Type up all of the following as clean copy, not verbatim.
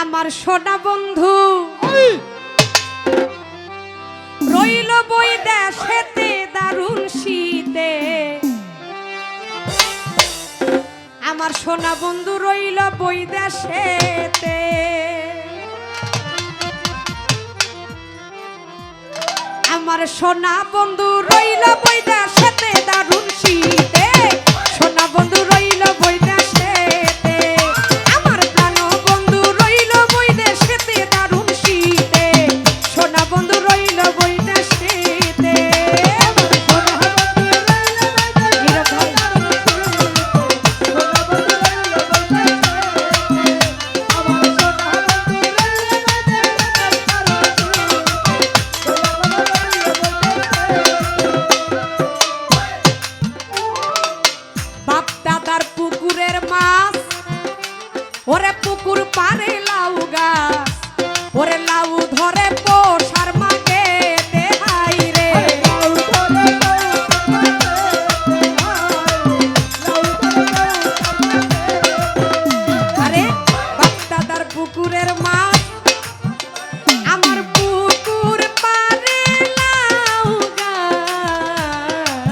আমার সোনা বন্ধু রইল বই দেশেতে দারুণ শীতে আমার সোনা বন্ধু রইল বই দেশেতে আমার সোনা বন্ধু রইল বই দেশেতে দারুণ শীতে সোনা বন্ধু রইল বই দেশেতে আমার প্রাণ বন্ধু রইল বই দেশেতে দারুণ শীতে সোনা বন্ধু রইল বই দেশেতে ওরে পুকুর পারে লাউ গাছ ওরে লাউ ধরে পোষার মাগে দেহাই রে আরে বাপ দাদার পুকুরের মাছ আমার পুকুর পারে লাউ গাছ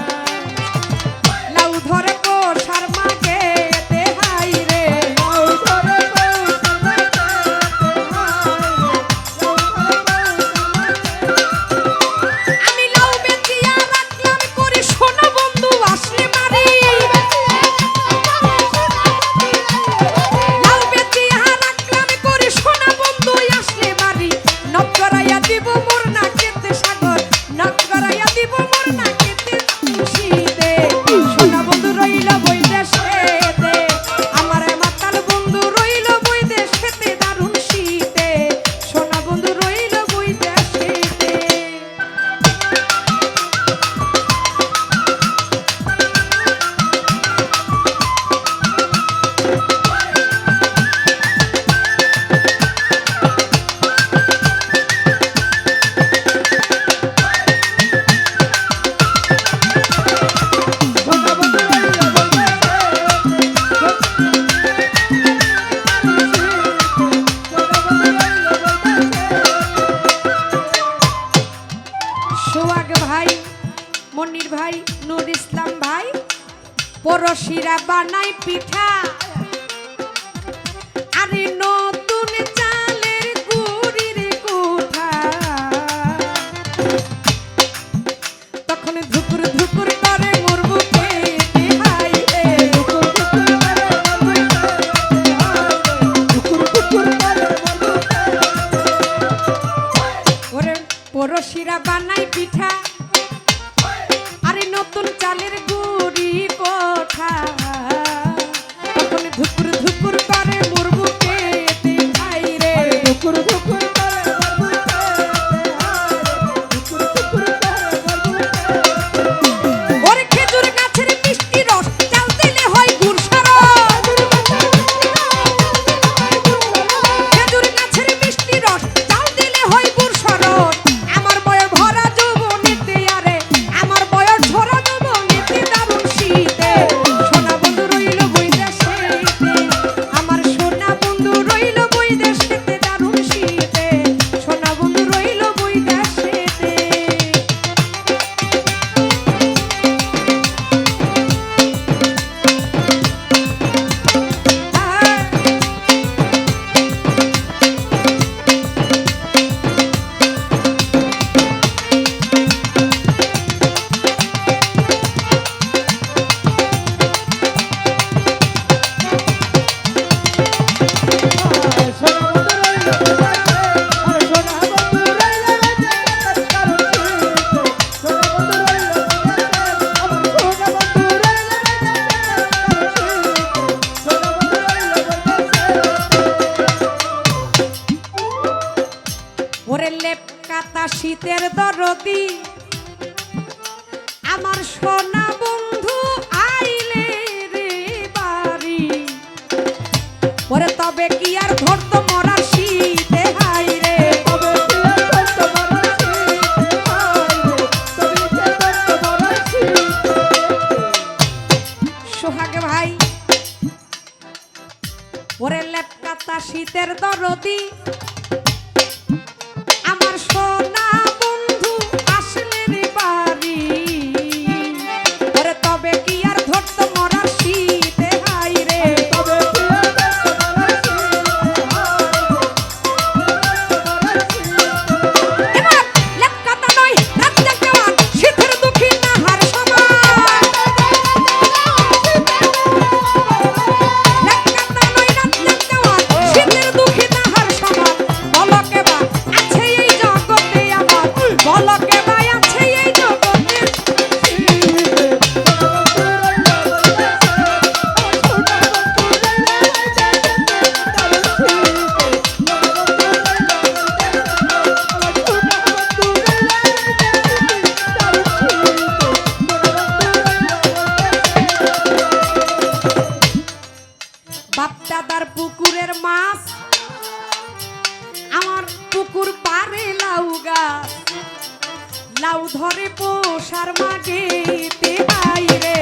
লাউ ধরে পোষার মাগে মনির ভাই নুর ইসলাম ভাই পরশিরা বানাই পিঠা আরে নতুন চালের গুড়ির কোঠা তখন ধুকুর ধুকুর করে মোর বুকে হাই রে ওরে পরশিরা বানাই পিঠা আরে নতুন চালের গুড়ি কোঠা তখন ধুকুর ধুকুর করে মোর বুকে খাই রে ধুকুর ধুকুর করে ওরে খেজুর গাছের মিষ্টি রস চাল দিলে হয় গুড় সরস খেজুর গাছের মিষ্টি রস চাল দিলে হয় গুড় সরস আমার বয়স ভরা যৌবনেতে আরে আমার বয়স ভরা যৌবনেতে দারুণ শীতে সোনা বন্ধু রইল বই দেশেতে আমার সোনা বন্ধু রইল বই দেশেতে দারুণ শীতে সোনা বন্ধু রইল বই দেশেতে ওরে লেপ কাতা শীতের দরদি আমার সোনা বন্ধু আইলে রে বাড়ি ওরে তবে কি আর ধরতো মরার শীতে হাই রে সোহাগ ভাই ওরে লেপ কলকাতা শীতের দরদি আমার সোনা বন্ধু আসলে রে বাড়ি ওরে তবে কি আর ধরতো মরার শীতে হাই রে এবার লেপকাতা নয় রাত জাগদেওয়ান শীতের দুঃখী নাহার সমান লেপকাতা নয় রাত জাগদেওয়ান শীতের দুঃখী নাহার সমান বলকে বা আছে এই জগতে আমার বলকে বা আছে এই জগতে বাপদাদার পুকুরের মাছ আমার পুকুর পারে লাউ গাছ লাউ ধরে পোষার মাঝে তে হাই রে